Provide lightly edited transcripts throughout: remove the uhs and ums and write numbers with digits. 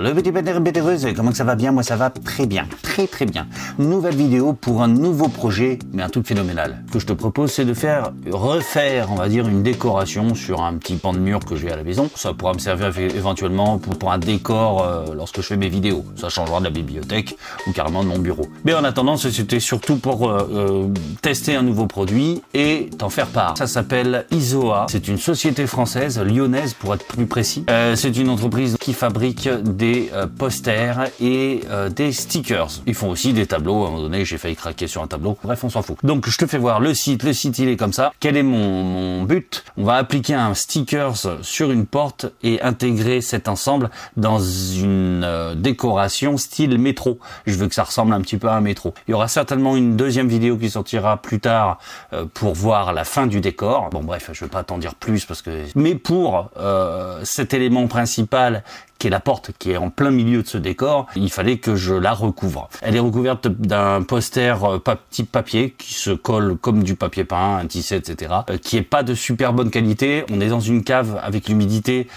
Le petit pétéreuse, comment que ça va bien? Moi ça va très bien, très bien. Nouvelle vidéo pour un nouveau projet, mais un truc phénoménal. Ce que je te propose, c'est de refaire, on va dire, une décoration sur un petit pan de mur que j'ai à la maison. Ça pourra me servir éventuellement pour un décor lorsque je fais mes vidéos. Ça changera de la bibliothèque ou carrément de mon bureau. Mais en attendant, c'était surtout pour tester un nouveau produit et t'en faire part. Ça s'appelle Isoa. C'est une société française, lyonnaise pour être plus précis. C'est une entreprise qui fabrique des posters et des stickers. Ils font aussi des tableaux. À un moment donné, j'ai failli craquer sur un tableau. Bref, on s'en fout. Donc, je te fais voir le site. Le site, il est comme ça. Quel est mon but? On va appliquer un stickers sur une porte et intégrer cet ensemble dans une décoration style métro. Je veux que ça ressemble un petit peu à un métro. Il y aura certainement une deuxième vidéo qui sortira plus tard pour voir la fin du décor. Bon, bref, je vais pas t'en dire plus parce que... Mais pour cet élément principal qui est la porte, qui est en plein milieu de ce décor, il fallait que je la recouvre. Elle est recouverte d'un poster type papier, qui se colle comme du papier peint, un tissu, etc., qui est pas de super bonne qualité. On est dans une cave avec l'humidité,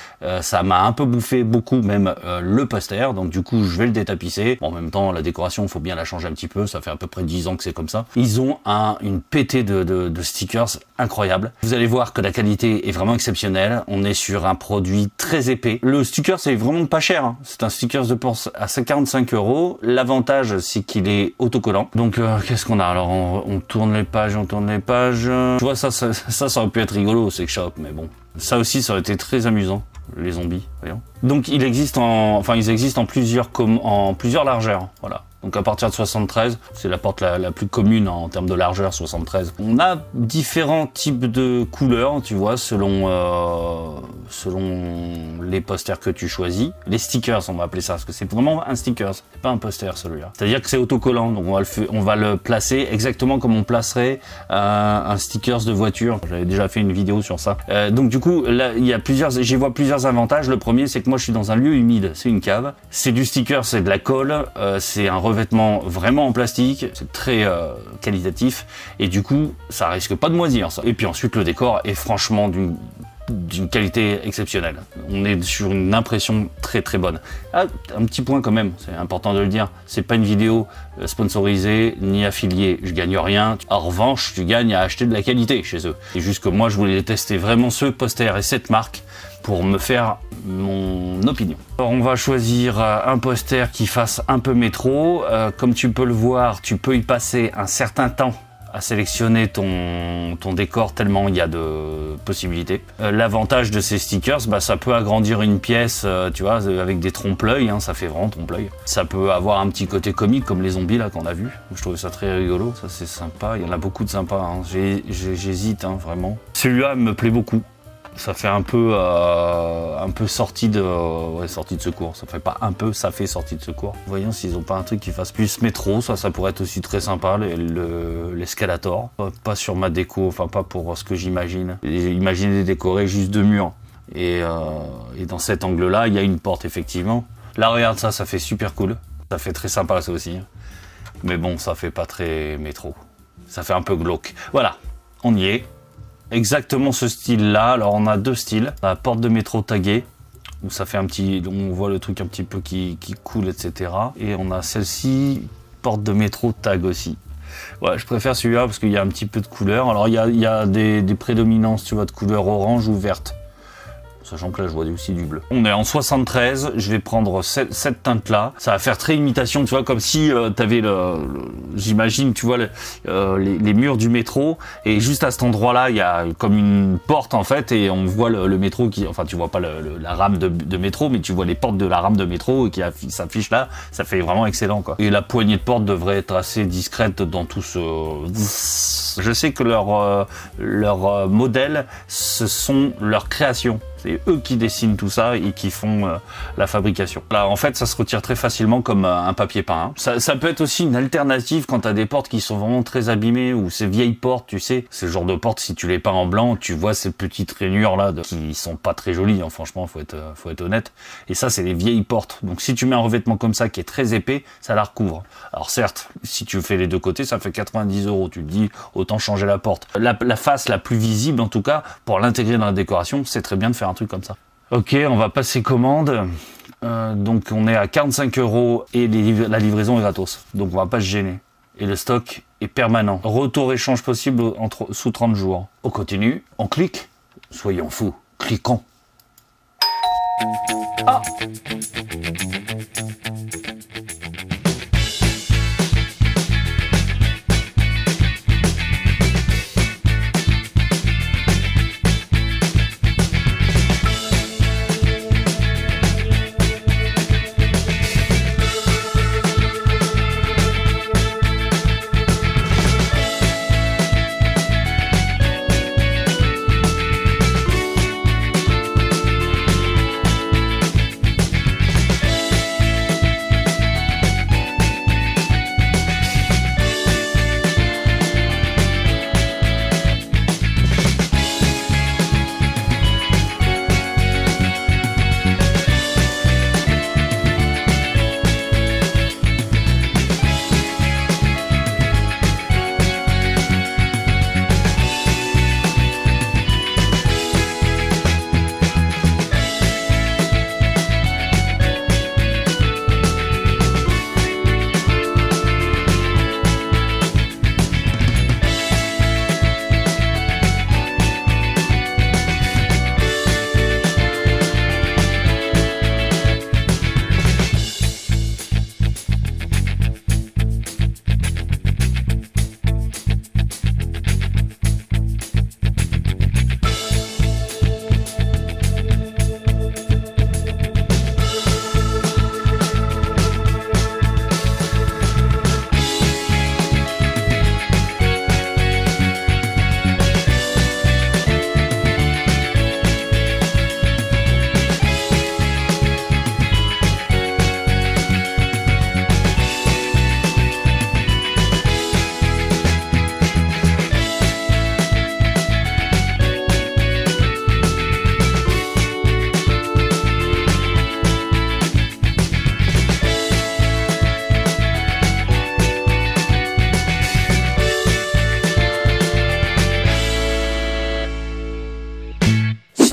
ça m'a un peu bouffé beaucoup même le poster, donc du coup je vais le détapisser. Bon, en même temps, la décoration, il faut bien la changer un petit peu, ça fait à peu près 10 ans que c'est comme ça. Ils ont une pétée de stickers incroyable. Vous allez voir que la qualité est vraiment exceptionnelle. On est sur un produit très épais. Le sticker, c'est vraiment pas cher, hein. C'est un sticker de Porsche à 45 €. L'avantage, c'est qu'il est autocollant. Donc, qu'est-ce qu'on a? Alors, on tourne les pages, on tourne les pages. Tu vois, ça aurait pu être rigolo, c'est shop, mais bon. Ça aussi, ça aurait été très amusant. Les zombies, voyons. Donc, ils existent en plusieurs largeurs, voilà. Donc à partir de 73, c'est la porte la plus commune en termes de largeur, 73. On a différents types de couleurs, tu vois, selon les posters que tu choisis. Les stickers, on va appeler ça, parce que c'est vraiment un sticker, c'est pas un poster celui-là. C'est-à-dire que c'est autocollant, donc on va le placer exactement comme on placerait un stickers de voiture. J'avais déjà fait une vidéo sur ça. Donc du coup, là, j'y vois plusieurs avantages. Le premier, c'est que moi je suis dans un lieu humide, c'est une cave. C'est du sticker, c'est de la colle, c'est un revêtement vraiment en plastique, c'est très qualitatif et du coup ça risque pas de moisir ça. Et puis ensuite le décor est franchement d'une qualité exceptionnelle. On est sur une impression très bonne. Ah, un petit point quand même, c'est important de le dire, c'est pas une vidéo sponsorisée ni affiliée, je gagne rien. En revanche, tu gagnes à acheter de la qualité chez eux. C'est juste que moi je voulais tester vraiment ce poster et cette marque pour me faire mon opinion. Alors on va choisir un poster qui fasse un peu métro. Comme tu peux le voir, tu peux y passer un certain temps à sélectionner ton décor tellement il y a de possibilités. L'avantage de ces stickers, ça peut agrandir une pièce, tu vois, avec des trompe-l'œil, hein, ça fait vraiment trompe-l'œil. Ça peut avoir un petit côté comique comme les zombies là qu'on a vu. Je trouve ça très rigolo, ça c'est sympa. Il y en a beaucoup de sympas, hein. J'hésite hein, vraiment. Celui-là me plaît beaucoup. Ça fait un peu sortie de secours. Ça fait pas un peu, ça fait sortie de secours. Voyons s'ils ont pas un truc qui fasse plus métro. Ça pourrait être aussi très sympa, l'escalator. Pas sur ma déco, enfin pas pour ce que j'imagine. Imaginez décorer juste 2 murs. Et dans cet angle-là, il y a une porte effectivement. Là, regarde ça fait super cool. Ça fait très sympa ça aussi. Mais bon, ça fait pas très métro. Ça fait un peu glauque. Voilà, on y est. Exactement ce style-là. Alors on a deux styles. La porte de métro taguée, où ça fait on voit le truc un petit peu qui coule, etc. Et on a celle-ci, porte de métro tag aussi. Ouais, je préfère celui-là parce qu'il y a un petit peu de couleur. Alors il y a des prédominances, tu vois, de couleur orange ou verte. Sachant que là, je vois aussi du bleu. On est en 73, je vais prendre cette teinte-là. Ça va faire très imitation, tu vois, comme si t'avais j'imagine, tu vois, les murs du métro. Et juste à cet endroit-là, il y a comme une porte, en fait, et on voit le métro qui... Enfin, tu vois pas la rame de métro, mais tu vois les portes de la rame de métro qui s'affichent là. Ça fait vraiment excellent, quoi. Et la poignée de porte devrait être assez discrète dans tout ce... Je sais que leur modèle, ce sont leurs créations. C'est eux qui dessinent tout ça et qui font la fabrication. Là, en fait, ça se retire très facilement comme un papier peint. Hein. Ça peut être aussi une alternative quand tu as des portes qui sont vraiment très abîmées ou ces vieilles portes, tu sais. C'est le genre de portes, si tu les peins en blanc, tu vois ces petites rainures là qui sont pas très jolies, hein, franchement, faut être honnête. Et ça, c'est les vieilles portes. Donc si tu mets un revêtement comme ça qui est très épais, ça la recouvre. Alors certes, si tu fais les deux côtés, ça fait 90 €. Tu te dis, autant changer la porte. La face la plus visible, en tout cas, pour l'intégrer dans la décoration, c'est très bien de faire un truc comme ça. Ok, on va passer commande. Donc on est à 45 € et la livraison est gratos. Donc on va pas se gêner. Et le stock est permanent. Retour échange possible sous 30 jours. On continue, on clique. Soyons fous, cliquons. Ah!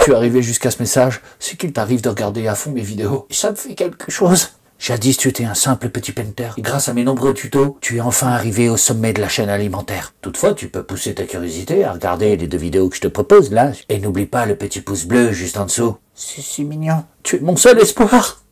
Tu es arrivé jusqu'à ce message, c'est qu'il t'arrive de regarder à fond mes vidéos. Et ça me fait quelque chose. Jadis, tu étais un simple petit painter. Et grâce à mes nombreux tutos, tu es enfin arrivé au sommet de la chaîne alimentaire. Toutefois, tu peux pousser ta curiosité à regarder les 2 vidéos que je te propose, là. Et n'oublie pas le petit pouce bleu juste en dessous. C'est si mignon. Tu es mon seul espoir.